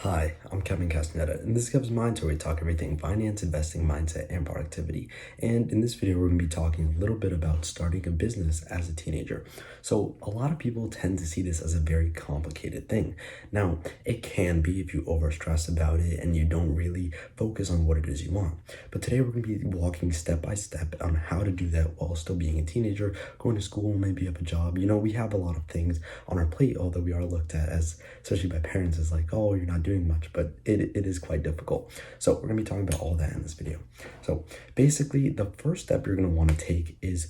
Hi, I'm Kevin Castaneda, and this is Kevin's Mind, where we talk everything finance, investing, mindset, and productivity. And in this video, we're going to be talking a little bit about starting a business as a teenager. So, a lot of people tend to see this as a very complicated thing. Now, it can be if you overstress about it and you don't really focus on what it is you want. But today, we're going to be walking step by step on how to do that while still being a teenager, going to school, maybe have a job. We have a lot of things on our plate, although we are looked at as, especially by parents, as like, oh, you're not doing much, but it is quite difficult. So we're gonna be talking about all that in this video. So basically, the first step you're gonna want to take is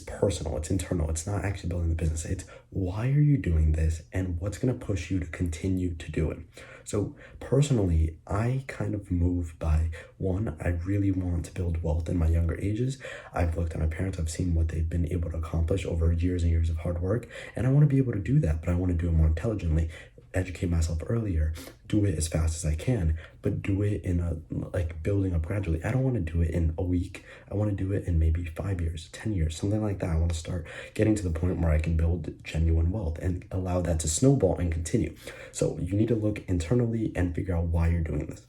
personal. It's internal. It's not actually building the business. It's why are you doing this and what's gonna push you to continue to do it. So personally, I kind of move by one, I really want to build wealth in my younger ages. I've looked at my parents, I've seen what they've been able to accomplish over years and years of hard work, and I want to be able to do that, but I want to do it more intelligently, educate myself earlier, do it as fast as I can, but do it in a building up gradually. I don't want to do it in a week. I want to do it in maybe 5 years, 10 years, something like that. I want to start getting to the point where I can build genuine wealth and allow that to snowball and continue. So you need to look internally and figure out why you're doing this.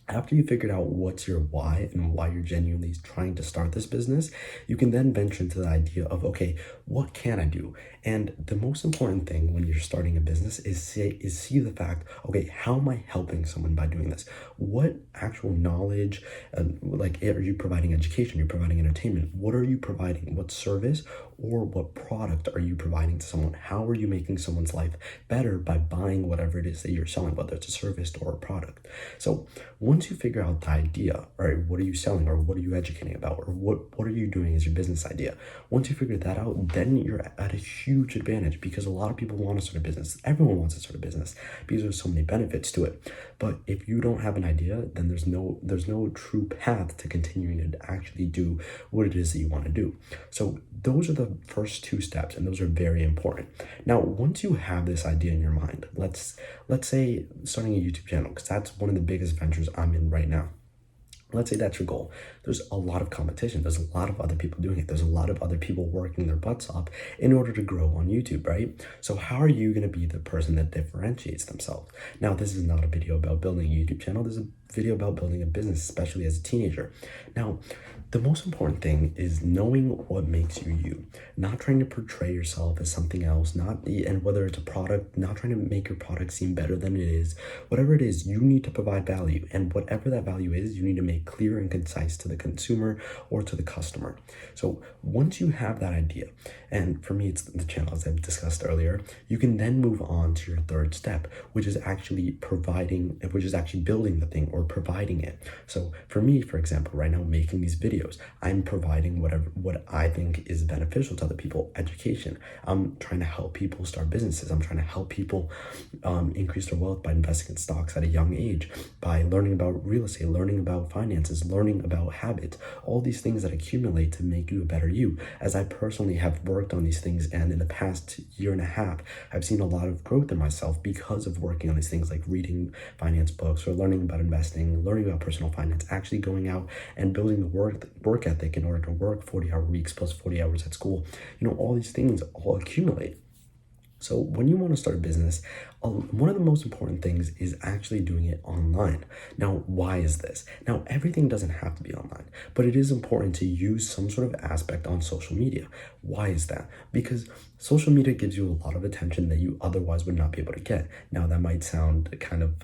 After you figured out what's your why and why you're genuinely trying to start this business, you can then venture into the idea of, okay, what can I do? And the most important thing when you're starting a business is see the fact, okay, how am I helping someone by doing this? What actual knowledge, are you providing education? You're providing entertainment. What are you providing? What service or what product are you providing to someone? How are you making someone's life better by buying whatever it is that you're selling, whether it's a service or a product? So once you figure out the idea, all right, what are you selling or what are you educating about or what are you doing as your business idea? Once you figure that out, then you're at a huge advantage because a lot of people want to start a business. Everyone wants to start a business because there's so many benefits to it. But if you don't have an idea, then there's no true path to continuing to actually do what it is that you want to do. So those are the first two steps, and those are very important. Now, once you have this idea in your mind, let's say starting a YouTube channel, because that's one of the biggest ventures I'm in right now. Let's say that's your goal. There's a lot of competition. There's a lot of other people doing it. There's a lot of other people working their butts off in order to grow on YouTube, right? So how are you going to be the person that differentiates themselves? Now, this is not a video about building a YouTube channel. This is a video about building a business, especially as a teenager. Now, the most important thing is knowing what makes you you, not trying to portray yourself as something else, and whether it's a product, not trying to make your product seem better than it is. Whatever it is, you need to provide value, and whatever that value is, you need to make clear and concise to the consumer or to the customer. So once you have that idea, and for me, it's the channel as I've discussed earlier, you can then move on to your third step, which is actually building the thing or providing it. So for me, for example, right now, making these videos, I'm providing what I think is beneficial to other people. Education. I'm trying to help people start businesses. I'm trying to help people increase their wealth by investing in stocks at a young age, by learning about real estate, learning about finances, learning about habits, all these things that accumulate to make you a better you. As I personally have worked on these things, and in the past year and a half, I've seen a lot of growth in myself because of working on these things, like reading finance books or learning about investing, learning about personal finance, actually going out and building the work ethic in order to work 40-hour weeks plus 40 hours at school. All these things all accumulate. So when you want to start a business, one of the most important things is actually doing it online. Now, why is this? Now, everything doesn't have to be online, but it is important to use some sort of aspect on social media. Why is that? Because social media gives you a lot of attention that you otherwise would not be able to get. Now, that might sound kind of,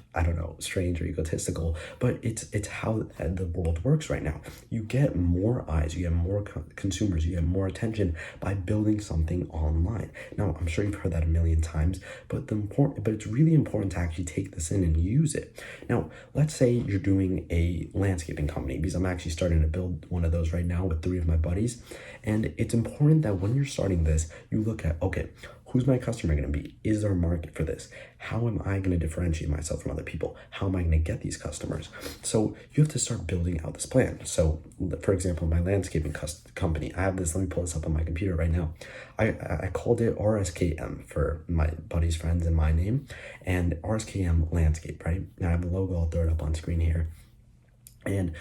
strange or egotistical, but it's how the world works right now. You get more eyes, you get more consumers, you get more attention by building something online. Now, I'm sure you've heard that a million times, but it's really important to actually take this in and use it. Now, let's say you're doing a landscaping company, because I'm actually starting to build one of those right now with 3 of my buddies. And it's important that when you're starting this, you look at, okay, who's my customer going to be? Is there a market for this? How am I going to differentiate myself from other people? How am I going to get these customers? So you have to start building out this plan. So for example, my landscaping company, I have this, let me pull this up on my computer right now. I called it RSKM for my buddy's friends and my name, and RSKM Landscape, right? Now I have the logo, I'll throw it up on screen here. And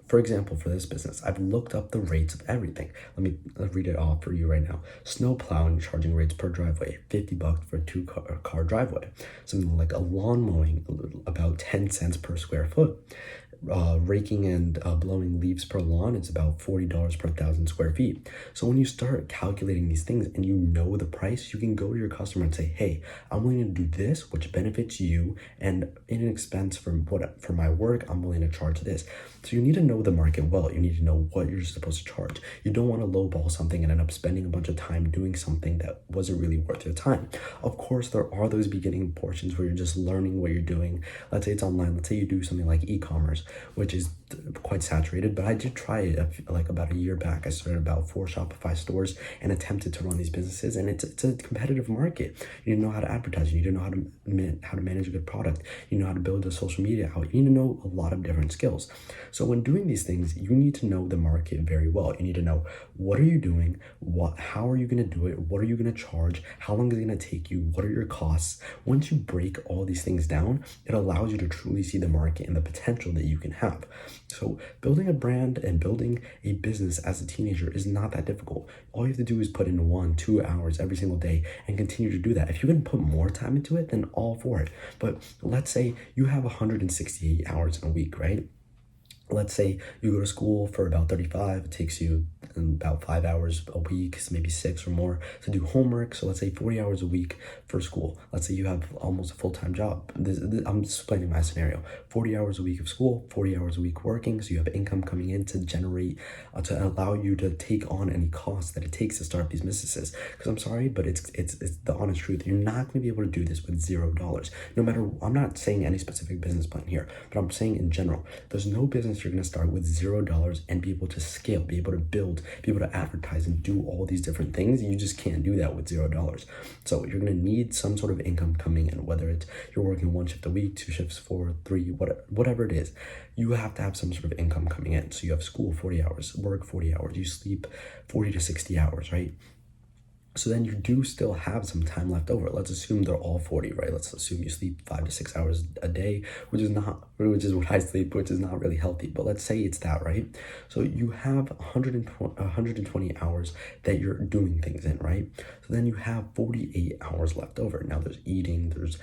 for example, for this business, I've looked up the rates of everything. Let me read it off for you right now. Snow plowing charging rates per driveway, $50 for a two car driveway. Something like a lawn mowing, about 10 cents per square foot. Raking and blowing leaves per lawn, it's about $40 per 1,000 square feet. So when you start calculating these things and you know the price, you can go to your customer and say, hey, I'm willing to do this, which benefits you, and in an expense for my work, I'm willing to charge this. So you need to know the market well. You need to know what you're supposed to charge. You don't want to lowball something and end up spending a bunch of time doing something that wasn't really worth your time. Of course, there are those beginning portions where you're just learning what you're doing. Let's say it's online. Let's say you do something like e-commerce, which is quite saturated, but I did try it like about a year back. I started about 4 Shopify stores and attempted to run these businesses, and it's a competitive market. You need to know how to advertise. You need to know how to manage a good product. You know how to build a social media out. You need to know a lot of different skills. So when doing these things, you need to know the market very well. You need to know, what are you doing? How are you going to do it? What are you going to charge? How long is it going to take you? What are your costs? Once you break all these things down, it allows you to truly see the market and the potential that you can have. So building a brand and building a business as a teenager is not that difficult. All you have to do is put in 1-2 hours every single day and continue to do that. If you can put more time into it, then all for it. But let's say you have 168 hours in a week, right? Let's say you go to school for about 35, it takes you about 5 hours a week, maybe 6 or more, to do homework. So let's say 40 hours a week for school. Let's say you have almost a full-time job. I'm just explaining my scenario. 40 hours a week of school, 40 hours a week working, so you have income coming in to generate, to allow you to take on any costs that it takes to start these businesses. Because I'm sorry, but it's the honest truth. You're not going to be able to do this with $0. No matter, I'm not saying any specific business plan here, but I'm saying in general, there's no business you're going to start with $0 and be able to scale, be able to build, be able to advertise and do all these different things. You just can't do that with $0. So you're going to need some sort of income coming in, whether it's you're working 1 shift a week, 2 shifts, 4, 3, whatever it is. You have to have some sort of income coming in. So you have school 40 hours, work 40 hours, you sleep 40 to 60 hours, right? So then you do still have some time left over. Let's assume they're all 40, right? Let's assume you sleep 5 to 6 hours a day, which is what I sleep, which is not really healthy. But let's say it's that, right? So you have 120 hours that you're doing things in, right? So then you have 48 hours left over. Now there's eating, there's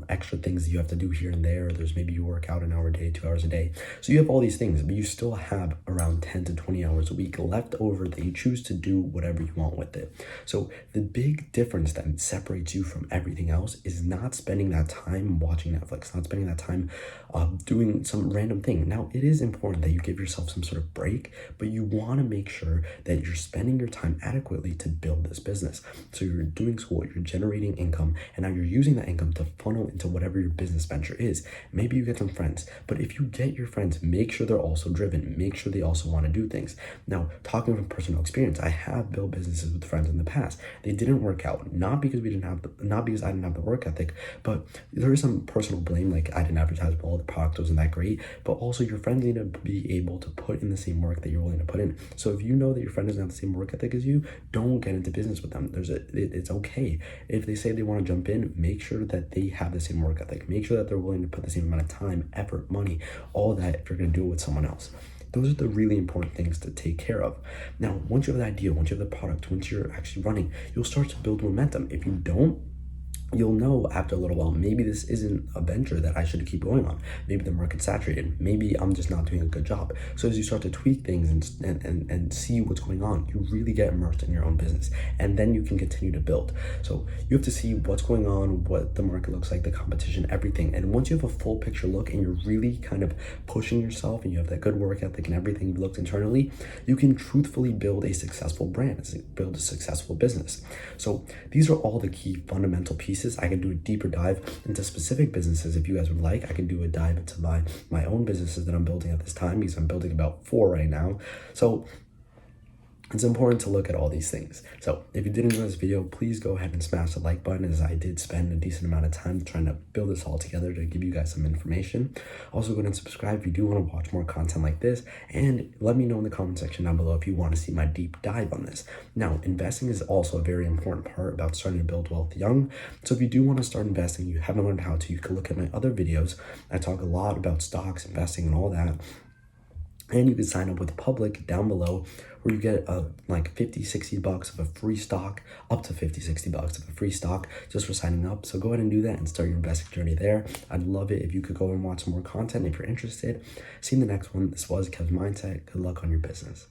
extra things that you have to do here and there. There's maybe you work out an hour a day, 2 hours a day. So you have all these things, but you still have around 10 to 20 hours a week left over that you choose to do whatever you want with it. So the big difference that separates you from everything else is not spending that time watching Netflix, not spending that time doing some random thing. Now, it is important that you give yourself some sort of break, but you want to make sure that you're spending your time adequately to build this business. So you're doing school, you're generating income, and now you're using that income to funnel into whatever your business venture is. Maybe you get some friends, but if you get your friends, make sure they're also driven, make sure they also want to do things. Now, talking from personal experience, I have built businesses with friends in the past. They didn't work out, not because I didn't have the work ethic, but there is some personal blame. Like, I didn't advertise well, the product wasn't that great, but also your friends need to be able to put in the same work that you're willing to put in. So if you know that your friend doesn't have the same work ethic as you, don't get into business with them. It's okay. If they say they want to jump in, make sure that they have the same work ethic. Make sure that they're willing to put the same amount of time, effort, money, all that if you're going to do it with someone else. Those are the really important things to take care of. Now, once you have the idea, once you have the product, once you're actually running, you'll start to build momentum. If you don't, you'll know after a little while, maybe this isn't a venture that I should keep going on. Maybe the market's saturated. Maybe I'm just not doing a good job. So as you start to tweak things and see what's going on, you really get immersed in your own business, and then you can continue to build. So you have to see what's going on, what the market looks like, the competition, everything. And once you have a full picture look and you're really kind of pushing yourself and you have that good work ethic and everything you've looked internally, you can truthfully build a successful brand, build a successful business. So these are all the key fundamental pieces. I can do a deeper dive into specific businesses if you guys would like. I can do a dive into my own businesses that I'm building at this time, because I'm building about 4 right now. So it's important to look at all these things. So if you did enjoy this video, please go ahead and smash the like button, as I did spend a decent amount of time trying to build this all together to give you guys some information. Also, go ahead and subscribe if you do want to watch more content like this, and let me know in the comment section down below if you want to see my deep dive on this. Now, investing is also a very important part about starting to build wealth young. So if you do want to start investing, you haven't learned how to, you can look at my other videos. I talk a lot about stocks, investing, and all that. And you can sign up with Public down below, where you get like 50, 60 bucks of a free stock, up to 50, 60 bucks of a free stock just for signing up. So go ahead and do that and start your investing journey there. I'd love it if you could go and watch some more content if you're interested. See you in the next one. This was Kev's Mindset. Good luck on your business.